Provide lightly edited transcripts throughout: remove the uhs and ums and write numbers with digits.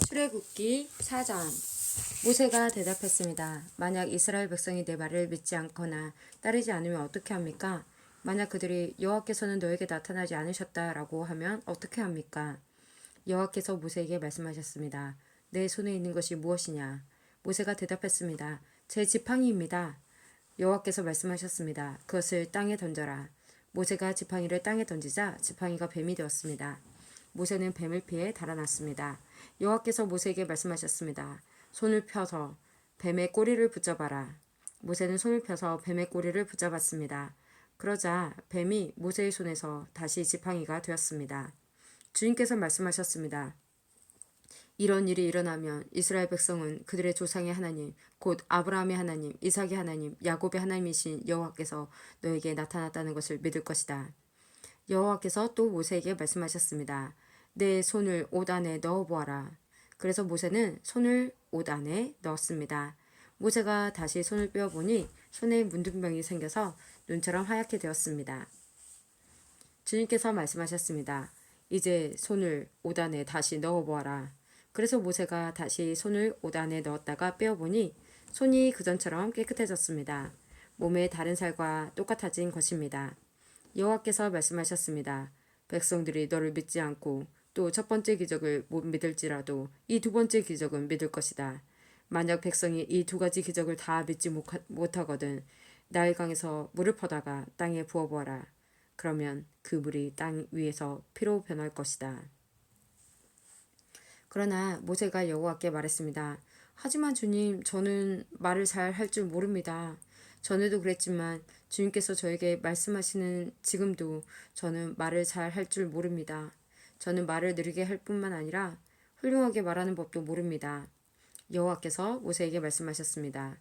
출애굽기 4장. 모세가 대답했습니다. 만약 이스라엘 백성이 내 말을 믿지 않거나 따르지 않으면 어떻게 합니까? 만약 그들이 여호와께서는 너에게 나타나지 않으셨다라고 하면 어떻게 합니까? 여호와께서 모세에게 말씀하셨습니다. 내 손에 있는 것이 무엇이냐? 모세가 대답했습니다. 제 지팡이입니다. 여호와께서 말씀하셨습니다. 그것을 땅에 던져라. 모세가 지팡이를 땅에 던지자 지팡이가 뱀이 되었습니다. 모세는 뱀을 피해 달아났습니다. 여호와께서 모세에게 말씀하셨습니다. 손을 펴서 뱀의 꼬리를 붙잡아라. 모세는 손을 펴서 뱀의 꼬리를 붙잡았습니다. 그러자 뱀이 모세의 손에서 다시 지팡이가 되었습니다. 주님께서 말씀하셨습니다. 이런 일이 일어나면 이스라엘 백성은 그들의 조상의 하나님, 곧 아브라함의 하나님, 이삭의 하나님, 야곱의 하나님이신 여호와께서 너에게 나타났다는 것을 믿을 것이다. 여호와께서 또 모세에게 말씀하셨습니다. 내 손을 옷 안에 넣어보아라. 그래서 모세는 손을 옷 안에 넣었습니다. 모세가 다시 손을 빼어보니 손에 문둥병이 생겨서 눈처럼 하얗게 되었습니다. 주님께서 말씀하셨습니다. 이제 손을 옷 안에 다시 넣어보아라. 그래서 모세가 다시 손을 옷 안에 넣었다가 빼어보니 손이 그전처럼 깨끗해졌습니다. 몸의 다른 살과 똑같아진 것입니다. 여호와께서 말씀하셨습니다. 백성들이 너를 믿지 않고 또 첫 번째 기적을 못 믿을지라도 이 두 번째 기적은 믿을 것이다. 만약 백성이 이 두 가지 기적을 다 믿지 못하거든 나일강에서 물을 퍼다가 땅에 부어보아라. 그러면 그 물이 땅 위에서 피로 변할 것이다. 그러나 모세가 여호와께 말했습니다. 하지만 주님, 저는 말을 잘 할 줄 모릅니다. 전에도 그랬지만 주님께서 저에게 말씀하시는 지금도 저는 말을 잘 할 줄 모릅니다. 저는 말을 느리게 할 뿐만 아니라 훌륭하게 말하는 법도 모릅니다. 여호와께서 모세에게 말씀하셨습니다.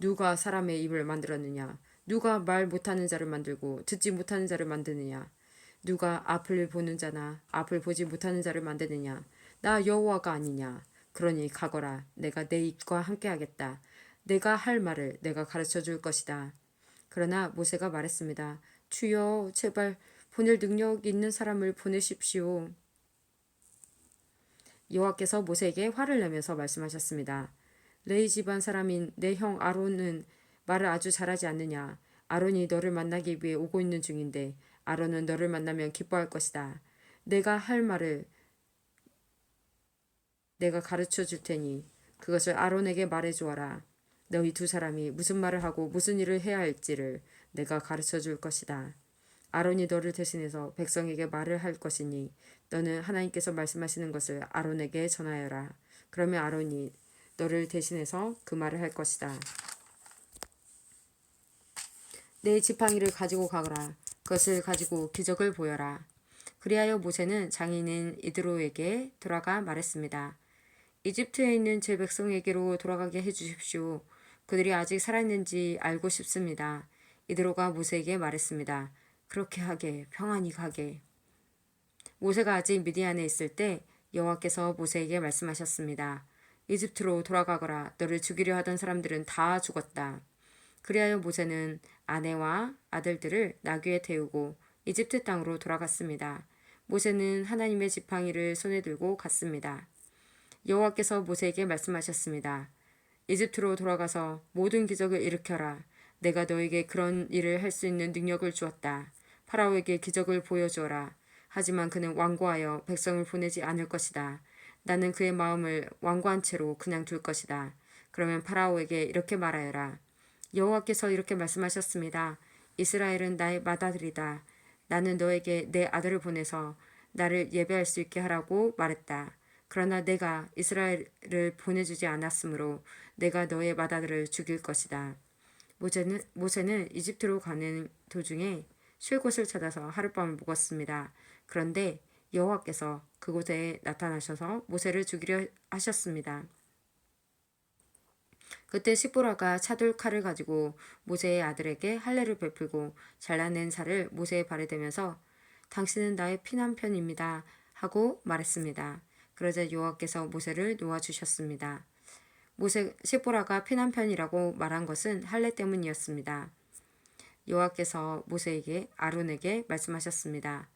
누가 사람의 입을 만들었느냐? 누가 말 못하는 자를 만들고 듣지 못하는 자를 만드느냐? 누가 앞을 보는 자나 앞을 보지 못하는 자를 만드느냐? 나 여호와가 아니냐? 그러니 가거라. 내가 내 입과 함께하겠다. 내가 할 말을 내가 가르쳐 줄 것이다. 그러나 모세가 말했습니다. 주여, 제발 보낼 능력 있는 사람을 보내십시오. 여호와께서 모세에게 화를 내면서 말씀하셨습니다. 레위 집안 사람인 내 형 아론은 말을 아주 잘하지 않느냐? 아론이 너를 만나기 위해 오고 있는 중인데 아론은 너를 만나면 기뻐할 것이다. 내가 할 말을 내가 가르쳐 줄 테니 그것을 아론에게 말해 주어라. 너희 두 사람이 무슨 말을 하고 무슨 일을 해야 할지를 내가 가르쳐 줄 것이다. 아론이 너를 대신해서 백성에게 말을 할 것이니 너는 하나님께서 말씀하시는 것을 아론에게 전하여라. 그러면 아론이 너를 대신해서 그 말을 할 것이다. 내 지팡이를 가지고 가거라. 그것을 가지고 기적을 보여라. 그리하여 모세는 장인인 이드로에게 돌아가 말했습니다. 이집트에 있는 제 백성에게로 돌아가게 해주십시오. 그들이 아직 살아있는지 알고 싶습니다. 이드로가 모세에게 말했습니다. 그렇게 하게, 평안히 가게. 모세가 아직 미디안에 있을 때 여호와께서 모세에게 말씀하셨습니다. 이집트로 돌아가거라. 너를 죽이려 하던 사람들은 다 죽었다. 그리하여 모세는 아내와 아들들을 나귀에 태우고 이집트 땅으로 돌아갔습니다. 모세는 하나님의 지팡이를 손에 들고 갔습니다. 여호와께서 모세에게 말씀하셨습니다. 이집트로 돌아가서 모든 기적을 일으켜라. 내가 너에게 그런 일을 할 수 있는 능력을 주었다. 파라오에게 기적을 보여주어라. 하지만 그는 완고하여 백성을 보내지 않을 것이다. 나는 그의 마음을 완고한 채로 그냥 둘 것이다. 그러면 파라오에게 이렇게 말하여라. 여호와께서 이렇게 말씀하셨습니다. 이스라엘은 나의 맏아들이다. 나는 너에게 내 아들을 보내서 나를 예배할 수 있게 하라고 말했다. 그러나 내가 이스라엘을 보내주지 않았으므로 내가 너의 맏아들을 죽일 것이다. 모세는 이집트로 가는 도중에 쉴 곳을 찾아서 하룻밤을 묵었습니다. 그런데 여호와께서 그곳에 나타나셔서 모세를 죽이려 하셨습니다. 그때 시보라가 차돌 칼을 가지고 모세의 아들에게 할례를 베풀고 잘라낸 살을 모세의 발에 대면서 당신은 나의 피난편입니다 하고 말했습니다. 그러자 여호와께서 모세를 놓아주셨습니다. 시보라가 피난편이라고 말한 것은 할례 때문이었습니다. 여호와께서 모세에게 아론에게 말씀하셨습니다.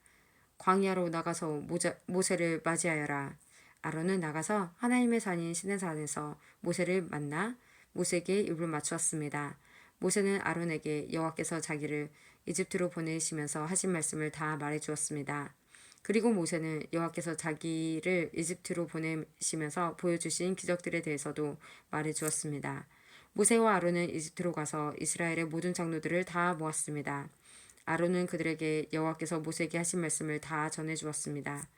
광야로 나가서 모세를 맞이하여라. 아론은 나가서 하나님의 산인 시내산에서 모세를 만나 모세에게 입을 맞추었습니다. 모세는 아론에게 여호와께서 자기를 이집트로 보내시면서 하신 말씀을 다 말해 주었습니다. 그리고 모세는 여호와께서 자기를 이집트로 보내시면서 보여주신 기적들에 대해서도 말해 주었습니다. 모세와 아론은 이집트로 가서 이스라엘의 모든 장로들을 다 모았습니다. 아론은 그들에게 여호와께서 모세에게 하신 말씀을 다 전해 주었습니다.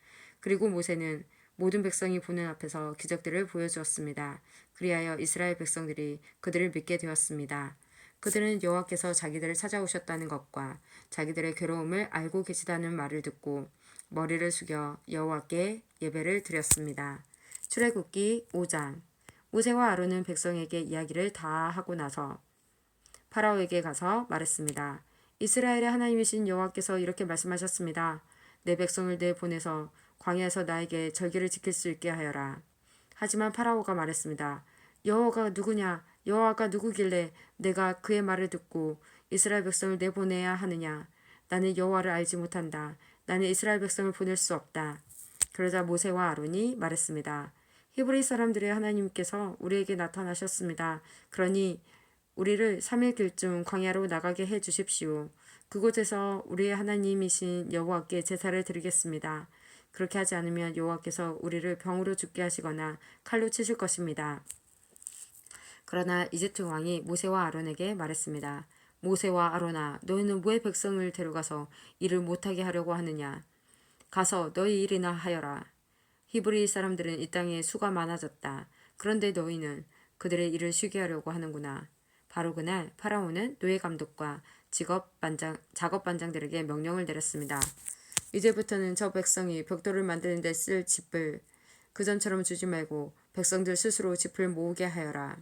그리고 모세는 모든 백성이 보는 앞에서 기적들을 보여주었습니다. 그리하여 이스라엘 백성들이 그들을 믿게 되었습니다. 그들은 여호와께서 자기들을 찾아오셨다는 것과 자기들의 괴로움을 알고 계시다는 말을 듣고 머리를 숙여 여호와께 예배를 드렸습니다. 출애굽기 5장. 모세와 아론은 백성에게 이야기를 다 하고 나서 파라오에게 가서 말했습니다. 이스라엘의 하나님이신 여호와께서 이렇게 말씀하셨습니다. 내 백성을 내보내서 광야에서 나에게 절기를 지킬 수 있게 하여라. 하지만 파라오가 말했습니다. 여호와가 누구냐? 여호와가 누구길래 내가 그의 말을 듣고 이스라엘 백성을 내보내야 하느냐? 나는 여호와를 알지 못한다. 나는 이스라엘 백성을 보낼 수 없다. 그러자 모세와 아론이 말했습니다. 히브리 사람들의 하나님께서 우리에게 나타나셨습니다. 그러니 우리를 3일 길쯤 광야로 나가게 해 주십시오. 그곳에서 우리의 하나님이신 여호와께 제사를 드리겠습니다. 그렇게 하지 않으면 여호와께서 우리를 병으로 죽게 하시거나 칼로 치실 것입니다. 그러나 이집트 왕이 모세와 아론에게 말했습니다. 모세와 아론아, 너희는 왜 백성을 데려가서 일을 못하게 하려고 하느냐? 가서 너희 일이나 하여라. 히브리 사람들은 이 땅에 수가 많아졌다. 그런데 너희는 그들의 일을 쉬게 하려고 하는구나. 바로 그날 파라오는 노예 감독과 작업 반장들에게 명령을 내렸습니다. 이제부터는 저 백성이 벽돌을 만드는 데 쓸 짚을 그전처럼 주지 말고 백성들 스스로 짚을 모으게 하여라.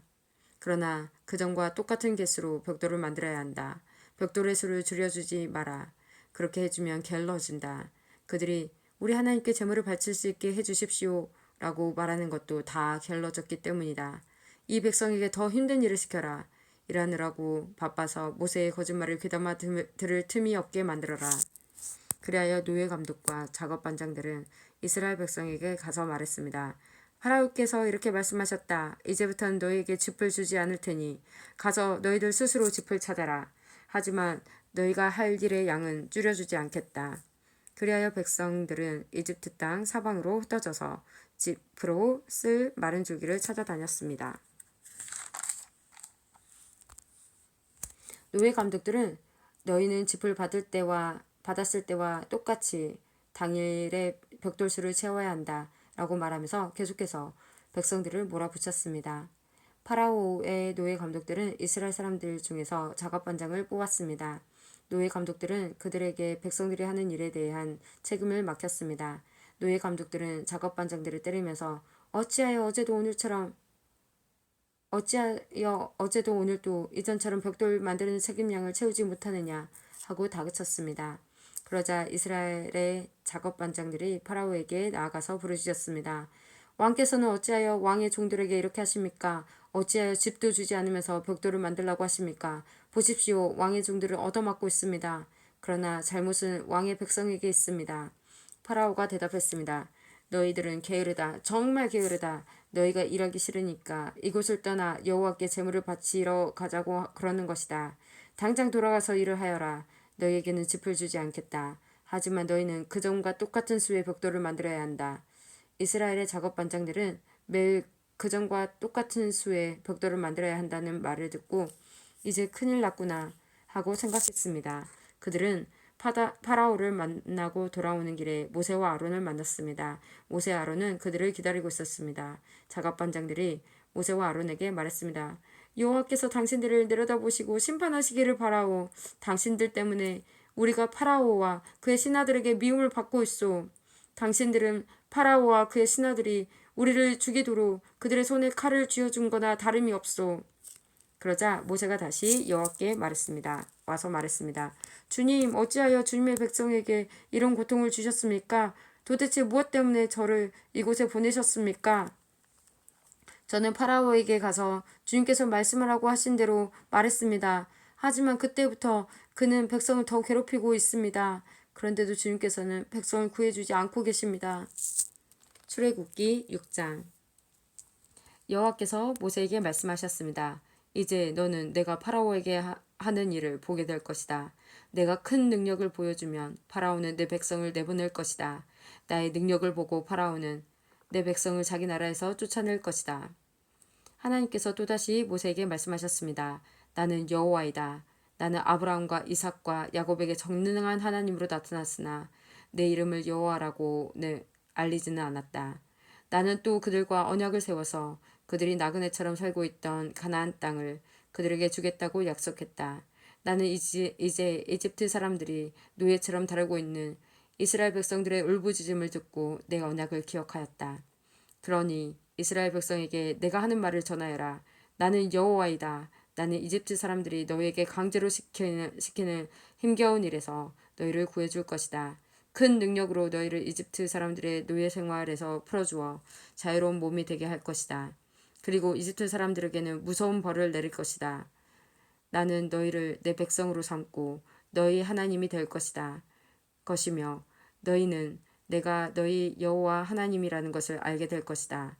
그러나 그전과 똑같은 개수로 벽돌을 만들어야 한다. 벽돌의 수를 줄여주지 마라. 그렇게 해주면 게을러진다. 그들이 우리 하나님께 제물을 바칠 수 있게 해주십시오 라고 말하는 것도 다 게을러졌기 때문이다. 이 백성에게 더 힘든 일을 시켜라. 일하느라고 바빠서 모세의 거짓말을 귀담아 들을 틈이 없게 만들어라. 그리하여 노예 감독과 작업 반장들은 이스라엘 백성에게 가서 말했습니다. 파라오께서 이렇게 말씀하셨다. 이제부터는 너희에게 짚을 주지 않을 테니 가서 너희들 스스로 짚을 찾아라. 하지만 너희가 할 일의 양은 줄여주지 않겠다. 그리하여 백성들은 이집트 땅 사방으로 흩어져서 짚으로 쓸 마른 줄기를 찾아다녔습니다. 노예 감독들은 너희는 짚을 받았을 때와 똑같이 당일에 벽돌수를 채워야 한다 라고 말하면서 계속해서 백성들을 몰아붙였습니다. 파라오의 노예 감독들은 이스라엘 사람들 중에서 작업반장을 뽑았습니다. 노예 감독들은 그들에게 백성들이 하는 일에 대한 책임을 맡겼습니다. 노예 감독들은 작업반장들을 때리면서 어찌하여 어제도 오늘도 이전처럼 벽돌 만드는 책임량을 채우지 못하느냐 하고 다그쳤습니다. 그러자 이스라엘의 작업반장들이 파라오에게 나아가서 부르짖었습니다. 왕께서는 어찌하여 왕의 종들에게 이렇게 하십니까? 어찌하여 집도 주지 않으면서 벽돌을 만들라고 하십니까? 보십시오. 왕의 종들을 얻어맞고 있습니다. 그러나 잘못은 왕의 백성에게 있습니다. 파라오가 대답했습니다. 너희들은 게으르다. 정말 게으르다. 너희가 일하기 싫으니까 이곳을 떠나 여호와께 제물을 바치러 가자고 그러는 것이다. 당장 돌아가서 일을 하여라. 너희에게는 짚을 주지 않겠다. 하지만 너희는 그전과 똑같은 수의 벽돌을 만들어야 한다. 이스라엘의 작업 반장들은 매일 그전과 똑같은 수의 벽돌을 만들어야 한다는 말을 듣고 이제 큰일 났구나 하고 생각했습니다. 그들은 파라오를 만나고 돌아오는 길에 모세와 아론을 만났습니다. 모세 아론은 그들을 기다리고 있었습니다. 작업반장들이 모세와 아론에게 말했습니다. 여호와께서 당신들을 내려다보시고 심판하시기를 바라오. 당신들 때문에 우리가 파라오와 그의 신하들에게 미움을 받고 있소. 당신들은 파라오와 그의 신하들이 우리를 죽이도록 그들의 손에 칼을 쥐어준 거나 다름이 없소. 그러자 모세가 다시 여호와께 와서 말했습니다. 주님, 어찌하여 주님의 백성에게 이런 고통을 주셨습니까? 도대체 무엇 때문에 저를 이곳에 보내셨습니까? 저는 파라오에게 가서 주님께서 말씀하라고 하신 대로 말했습니다. 하지만 그때부터 그는 백성을 더 괴롭히고 있습니다. 그런데도 주님께서는 백성을 구해주지 않고 계십니다. 출애굽기 6장. 여호와께서 모세에게 말씀하셨습니다. 이제 너는 내가 파라오에게 하는 일을 보게 될 것이다. 내가 큰 능력을 보여주면 파라오는 내 백성을 내보낼 것이다. 나의 능력을 보고 파라오는 내 백성을 자기 나라에서 쫓아낼 것이다. 하나님께서 또다시 모세에게 말씀하셨습니다. 나는 여호와이다. 나는 아브라함과 이삭과 야곱에게 전능한 하나님으로 나타났으나 내 이름을 여호와라고 알리지는 않았다. 나는 또 그들과 언약을 세워서 그들이 나그네처럼 살고 있던 가나안 땅을 그들에게 주겠다고 약속했다. 나는 이제 이집트 사람들이 노예처럼 다루고 있는 이스라엘 백성들의 울부짖음을 듣고 내 언약을 기억하였다. 그러니 이스라엘 백성에게 내가 하는 말을 전하여라. 나는 여호와이다. 나는 이집트 사람들이 너희에게 강제로 시키는 힘겨운 일에서 너희를 구해줄 것이다. 큰 능력으로 너희를 이집트 사람들의 노예 생활에서 풀어주어 자유로운 몸이 되게 할 것이다. 그리고 이집트 사람들에게는 무서운 벌을 내릴 것이다. 나는 너희를 내 백성으로 삼고 너희 하나님이 될 것이며 너희는 내가 너희 여호와 하나님이라는 것을 알게 될 것이다.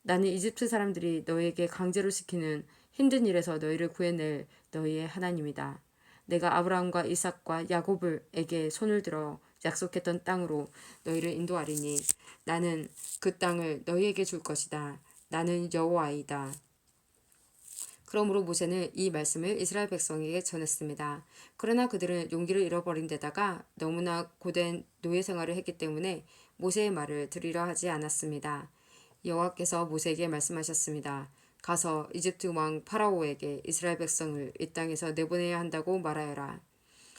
나는 이집트 사람들이 너희에게 강제로 시키는 힘든 일에서 너희를 구해낼 너희의 하나님이다. 내가 아브라함과 이삭과 야곱에게 손을 들어 약속했던 땅으로 너희를 인도하리니 나는 그 땅을 너희에게 줄 것이다. 나는 여호와이다. 그러므로 모세는 이 말씀을 이스라엘 백성에게 전했습니다. 그러나 그들은 용기를 잃어버린 데다가 너무나 고된 노예 생활을 했기 때문에 모세의 말을 들으려 하지 않았습니다. 여호와께서 모세에게 말씀하셨습니다. 가서 이집트 왕 파라오에게 이스라엘 백성을 이 땅에서 내보내야 한다고 말하여라.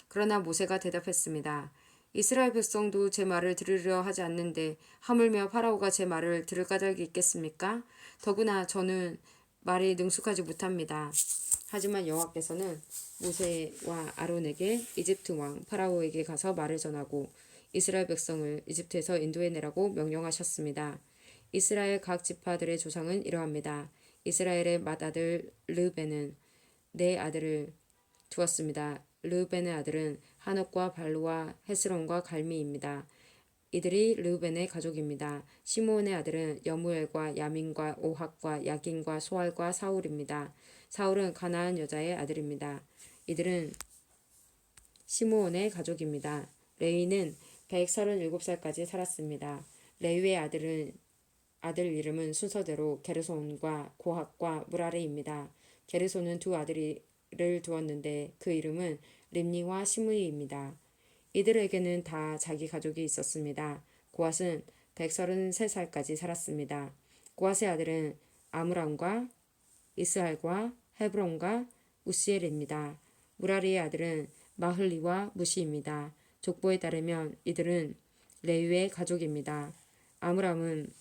그러나 모세가 대답했습니다. 이스라엘 백성도 제 말을 들으려 하지 않는데 하물며 파라오가 제 말을 들을 까닭이 있겠습니까? 더구나 저는 말이 능숙하지 못합니다. 하지만 여호와께서는 모세와 아론에게 이집트 왕 파라오에게 가서 말을 전하고 이스라엘 백성을 이집트에서 인도해내라고 명령하셨습니다. 이스라엘 각 지파들의 조상은 이러합니다. 이스라엘의 맏아들 르벤은 네 아들을 두었습니다. 르벤의 아들은 하녹과 발루와 헤스론과 갈미입니다. 이들이 르벤의 가족입니다. 시므온의 아들은 여무엘과 야민과 오학과 야긴과 소알과 사울입니다. 사울은 가나안 여자의 아들입니다. 이들은 시므온의 가족입니다. 레위는 137살까지 살았습니다. 레위의 아들 이름은 순서대로 게르손과 고학과 무라리입니다. 게르손은 두 아들을 두었는데 그 이름은 림니와 시므이입니다. 이들에게는 다 자기 가족이 있었습니다. 고앗은 133살까지 살았습니다. 고앗의 아들은 아므람과 이스할과 헤브론과 우시엘입니다. 무라리의 아들은 마흘리와 무시입니다. 족보에 따르면 이들은 레위의 가족입니다. 아므람은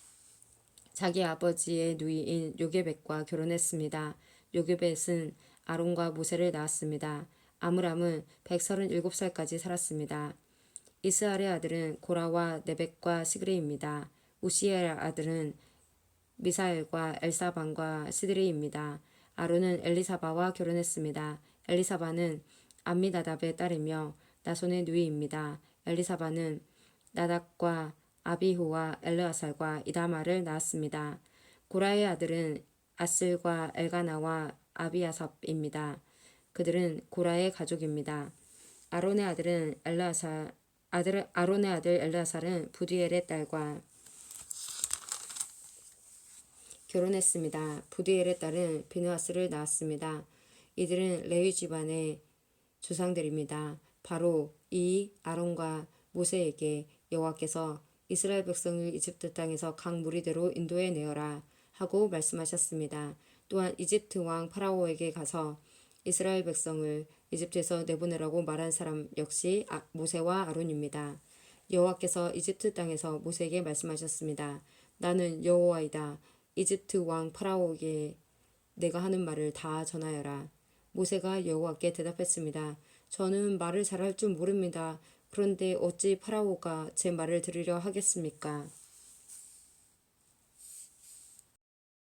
자기 아버지의 누이인 요게벳과 결혼했습니다. 요게벳은 아론과 모세를 낳았습니다. 아므람은 137살까지 살았습니다. 이스할의 아들은 고라와 네벡과 시그레입니다. 우시엘의 아들은 미사엘과 엘사반과 시드레입니다. 아론은 엘리사바와 결혼했습니다. 엘리사바는 암미나답의 딸이며 나손의 누이입니다. 엘리사바는 나답과 아비후와 엘르아살과 이다마를 낳았습니다. 고라의 아들은 아슬과 엘가나와 아비아삽입니다. 그들은 고라의 가족입니다. 아론의 아들 엘르아살은 부디엘의 딸과 결혼했습니다. 부디엘의 딸은 비느하스를 낳았습니다. 이들은 레위 집안의 조상들입니다. 바로 이 아론과 모세에게 여호와께서 이스라엘 백성을 이집트 땅에서 각 무리대로 인도해 내어라 하고 말씀하셨습니다. 또한 이집트 왕 파라오에게 가서 이스라엘 백성을 이집트에서 내보내라고 말한 사람 역시 모세와 아론입니다. 여호와께서 이집트 땅에서 모세에게 말씀하셨습니다. 나는 여호와이다. 이집트 왕 파라오에게 내가 하는 말을 다 전하여라. 모세가 여호와께 대답했습니다. 저는 말을 잘할 줄 모릅니다. 그런데 어찌 파라오가 제 말을 들으려 하겠습니까?